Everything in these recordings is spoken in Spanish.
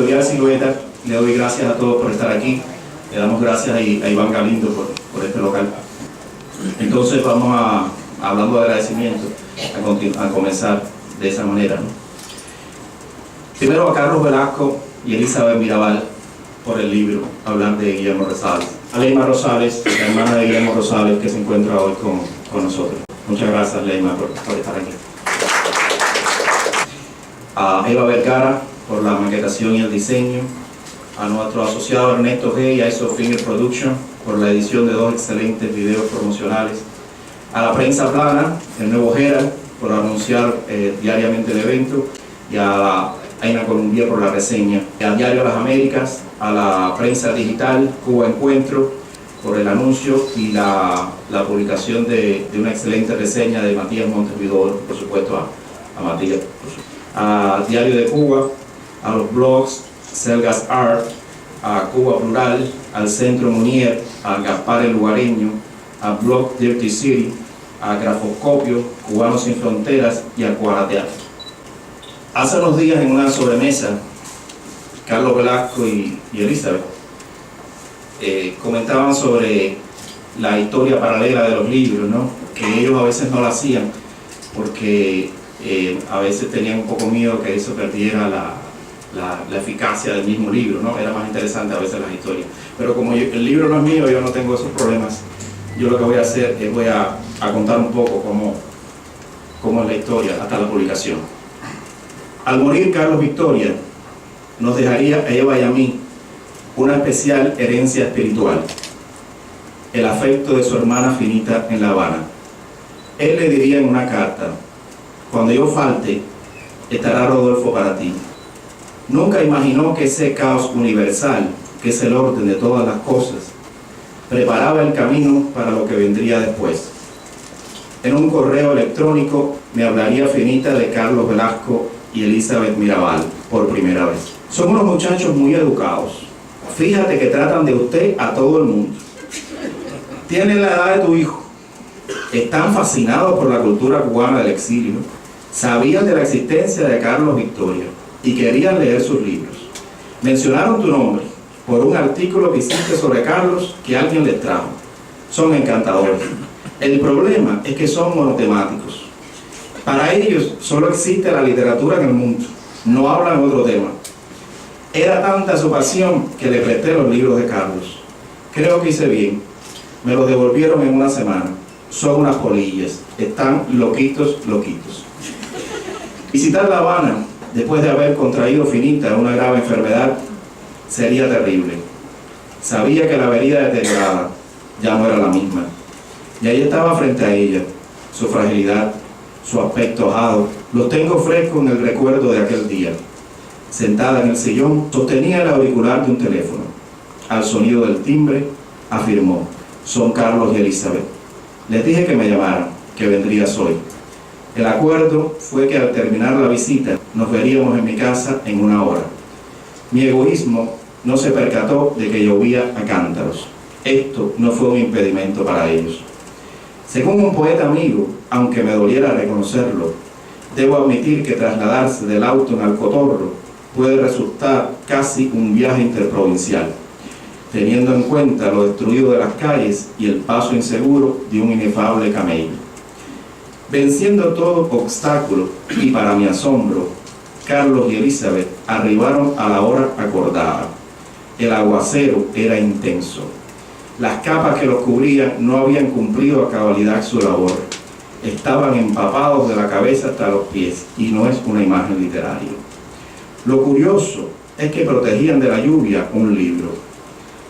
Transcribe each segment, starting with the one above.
Editorial Silueta, le doy gracias a todos por estar aquí. Le damos gracias a Iván Galindo por este local. Entonces vamos hablando de agradecimiento, a comenzar de esa manera, ¿no? Primero a Carlos Velasco y Elizabeth Mirabal por el libro Hablar de Guillermo Rosales. A Leima Rosales, la hermana de Guillermo Rosales, que se encuentra hoy con nosotros. Muchas gracias, Leima, por estar aquí. A Eva Vergara por la maquetación y el diseño. A nuestro asociado Ernesto G. y a ISO Finger Production por la edición de 2 excelentes videos promocionales. A la prensa plana, el nuevo Herald, por anunciar diariamente el evento. Y a la Aina Columbia por la reseña. Y al Diario Las Américas, a la prensa digital Cuba Encuentro por el anuncio y la publicación de una excelente reseña de Matías Montevideo, por supuesto a Matías. A Diario de Cuba, a los blogs Selgas Art, a Cuba Plural, al Centro Munier, a Gaspar el Lugareño, a Blog Dirty City, a Grafoscopio, Cubanos Sin Fronteras y a Cuarateatro. Hace unos días en una sobremesa, Carlos Velasco y Elizabeth comentaban sobre la historia paralela de los libros, ¿no? Que ellos a veces no la hacían porque a veces tenían un poco miedo que eso perdiera la eficacia del mismo libro, ¿no? Era más interesante a veces las historias. Pero como el libro no es mío, yo no tengo esos problemas. Yo lo que voy a hacer es voy a contar un poco cómo es la historia hasta la publicación. Al morir Carlos Victoria, nos dejaría a Eva y a mí una especial herencia espiritual, el afecto de su hermana finita en La Habana. Él le diría en una carta: cuando yo falte, estará Rodolfo para ti. Nunca imaginó que ese caos universal, que es el orden de todas las cosas, preparaba el camino para lo que vendría después. En un correo electrónico me hablaría finita de Carlos Velasco y Elizabeth Mirabal por primera vez. Son unos muchachos muy educados. Fíjate que tratan de usted a todo el mundo. Tienen la edad de tu hijo. Están fascinados por la cultura cubana del exilio. Sabían de la existencia de Carlos Victoria y querían leer sus libros. Mencionaron tu nombre por un artículo que hiciste sobre Carlos que alguien les trajo. Son encantadores. El problema es que son monotemáticos. Para ellos solo existe la literatura en el mundo. No hablan otro tema. Era tanta su pasión que le presté los libros de Carlos. Creo que hice bien. Me los devolvieron en una semana. Son unas polillas. Están loquitos. Visitar La Habana después de haber contraído finita una grave enfermedad sería terrible. Sabía que la vería deteriorada ya no era la misma. Y ahí estaba frente a ella, su fragilidad, su aspecto ajado. Los tengo frescos en el recuerdo de aquel día. Sentada en el sillón, sostenía el auricular de un teléfono. Al sonido del timbre, afirmó: son Carlos y Elizabeth. Les dije que me llamaran, que vendrías hoy. El acuerdo fue que al terminar la visita, nos veríamos en mi casa en una hora. Mi egoísmo no se percató de que llovía a cántaros. Esto no fue un impedimento para ellos. Según un poeta amigo, aunque me doliera reconocerlo, debo admitir que trasladarse del auto en Alcotorro puede resultar casi un viaje interprovincial, teniendo en cuenta lo destruido de las calles y el paso inseguro de un inefable camello. Venciendo todo obstáculo y para mi asombro, Carlos y Elizabeth arribaron a la hora acordada. El aguacero era intenso. Las capas que los cubrían no habían cumplido a cabalidad su labor. Estaban empapados de la cabeza hasta los pies, y no es una imagen literaria. Lo curioso es que protegían de la lluvia un libro.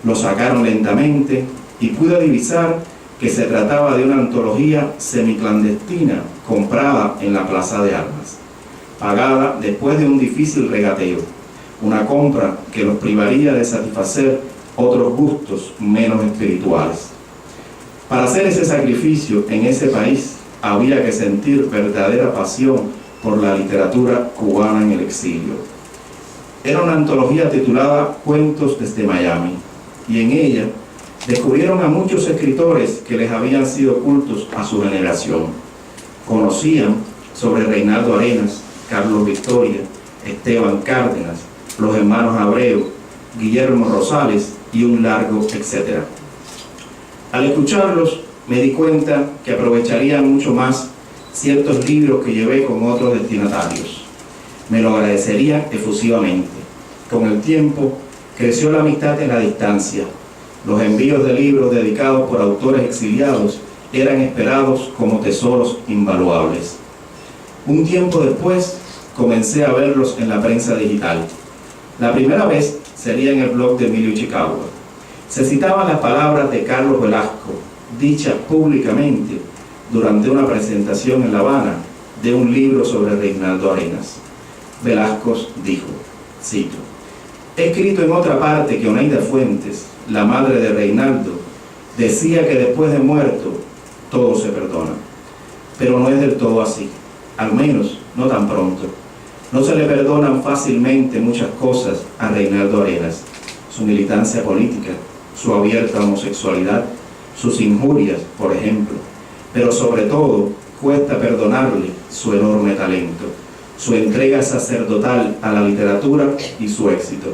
Lo sacaron lentamente y pude divisar que se trataba de una antología semiclandestina comprada en la Plaza de Armas, pagada después de un difícil regateo, una compra que los privaría de satisfacer otros gustos menos espirituales. Para hacer ese sacrificio en ese país había que sentir verdadera pasión por la literatura cubana en el exilio. Era una antología titulada Cuentos desde Miami, y en ella descubrieron a muchos escritores que les habían sido ocultos a su generación. Conocían sobre Reinaldo Arenas, Carlos Victoria, Esteban Cárdenas, los hermanos Abreu, Guillermo Rosales y un largo etcétera. Al escucharlos me di cuenta que aprovecharían mucho más ciertos libros que llevé con otros destinatarios. Me lo agradecerían efusivamente. Con el tiempo creció la amistad en la distancia. Los envíos de libros dedicados por autores exiliados eran esperados como tesoros invaluables. Un tiempo después comencé a verlos en la prensa digital. La primera vez sería en el blog de Emilio Chicagua. Se citaban las palabras de Carlos Velasco, dichas públicamente durante una presentación en La Habana de un libro sobre Reinaldo Arenas. Velasco dijo, cito: "He escrito en otra parte que Oneida Fuentes, la madre de Reinaldo, decía que después de muerto todo se perdona. Pero no es del todo así, al menos no tan pronto. No se le perdonan fácilmente muchas cosas a Reinaldo Arenas: su militancia política, su abierta homosexualidad, sus injurias, por ejemplo. Pero sobre todo, cuesta perdonarle su enorme talento, su entrega sacerdotal a la literatura y su éxito.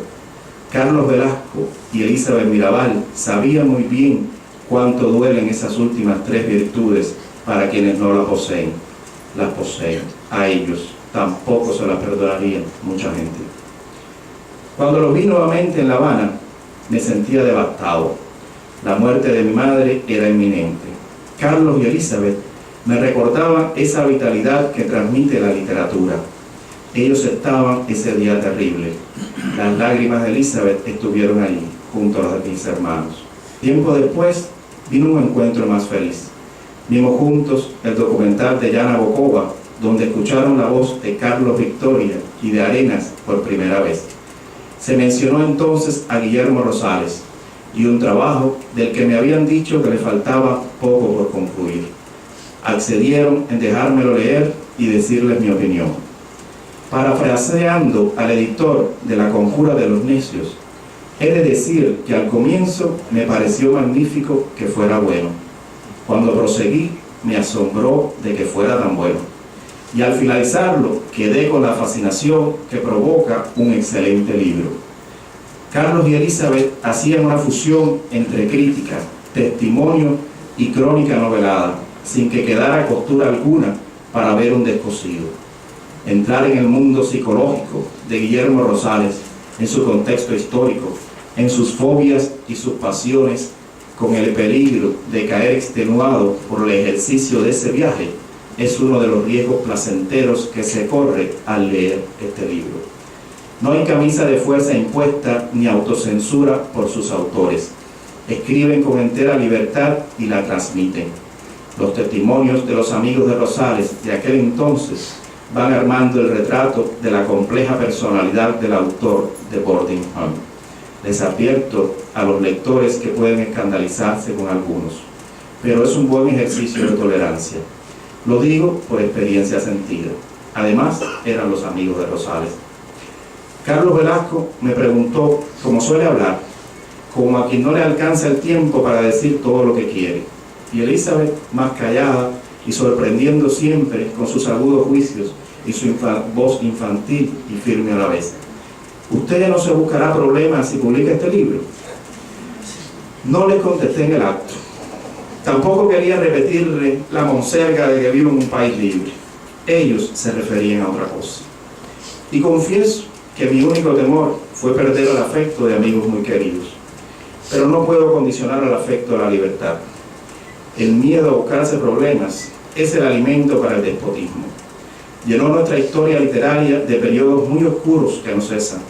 Carlos Velasco y Elizabeth Mirabal sabían muy bien cuánto duelen esas últimas tres virtudes para quienes no las poseen. Las poseen. A ellos tampoco se las perdonarían mucha gente". Cuando los vi nuevamente en La Habana, me sentía devastado. La muerte de mi madre era inminente. Carlos y Elizabeth me recordaban esa vitalidad que transmite la literatura. Ellos estaban ese día terrible. Las lágrimas de Elizabeth estuvieron allí, junto a las de mis hermanos. Tiempo después, vino un encuentro más feliz. Vimos juntos el documental de Yana Bokova, donde escucharon la voz de Carlos Victoria y de Arenas por primera vez. Se mencionó entonces a Guillermo Rosales y un trabajo del que me habían dicho que le faltaba poco por concluir. Accedieron en dejármelo leer y decirles mi opinión. Parafraseando al editor de La Conjura de los Necios, he de decir que al comienzo me pareció magnífico que fuera bueno. Cuando proseguí, me asombró de que fuera tan bueno. Y al finalizarlo, quedé con la fascinación que provoca un excelente libro. Carlos y Elizabeth hacían una fusión entre crítica, testimonio y crónica novelada, sin que quedara costura alguna para ver un descosido. Entrar en el mundo psicológico de Guillermo Rosales, en su contexto histórico, en sus fobias y sus pasiones, con el peligro de caer extenuado por el ejercicio de ese viaje, es uno de los riesgos placenteros que se corre al leer este libro. No hay camisa de fuerza impuesta ni autocensura por sus autores. Escriben con entera libertad y la transmiten. Los testimonios de los amigos de Rosales de aquel entonces van armando el retrato de la compleja personalidad del autor de Boarding Home. Les advierto a los lectores que pueden escandalizarse con algunos, pero es un buen ejercicio de tolerancia. Lo digo por experiencia sentida. Además, eran los amigos de Rosales. Carlos Velasco me preguntó, como suele hablar, como a quien no le alcanza el tiempo para decir todo lo que quiere. Y Elizabeth, más callada y sorprendiendo siempre con sus agudos juicios y su voz infantil y firme a la vez: ¿usted no se buscará problemas si publica este libro? No le contesté en el acto. Tampoco quería repetirle la monserga de que vivo en un país libre. Ellos se referían a otra cosa. Y confieso que mi único temor fue perder el afecto de amigos muy queridos. Pero no puedo condicionar el afecto a la libertad. El miedo a buscarse problemas es el alimento para el despotismo. Llenó nuestra historia literaria de periodos muy oscuros que no cesan.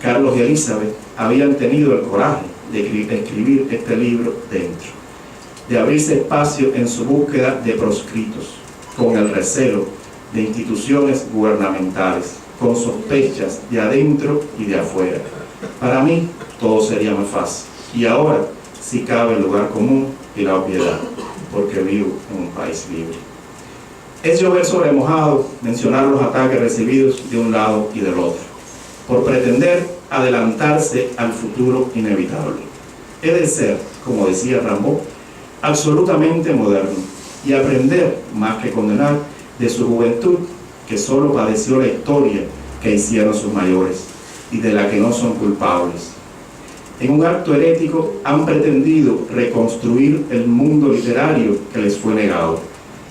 Carlos y Elizabeth habían tenido el coraje de escribir este libro dentro, de abrirse espacio en su búsqueda de proscritos, con el recelo de instituciones gubernamentales, con sospechas de adentro y de afuera. Para mí todo sería más fácil. Y ahora sí cabe el lugar común y la obviedad, porque vivo en un país libre. Es llover sobre mojado mencionar los ataques recibidos de un lado y del otro, por pretender adelantarse al futuro inevitable. He de ser, como decía Rimbaud, absolutamente moderno y aprender, más que condenar, de su juventud, que solo padeció la historia que hicieron sus mayores. y de la que no son culpables. En un acto herético han pretendido reconstruir el mundo literario que les fue negado.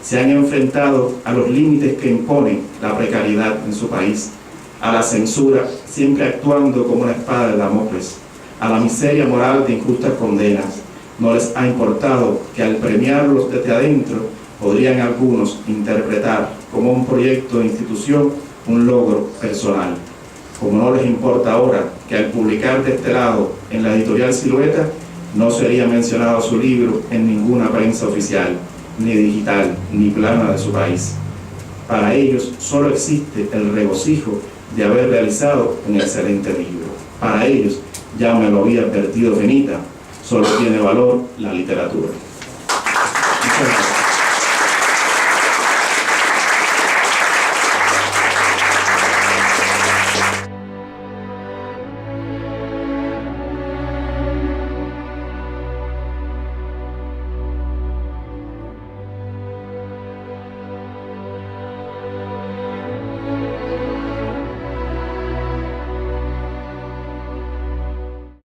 Se han enfrentado a los límites que impone la precariedad en su país, a la censura siempre actuando como una espada de Damocles, a la miseria moral de injustas condenas. No les ha importado que al premiarlos desde adentro podrían algunos interpretar como un proyecto de institución un logro personal. Como no les importa ahora que al publicar de este lado en la editorial Silueta no sería mencionado su libro en ninguna prensa oficial, ni digital, ni plana de su país. Para ellos solo existe el regocijo de haber realizado un excelente libro. Para ellos, ya me lo había advertido Fenita, solo tiene valor la literatura. Muchas gracias.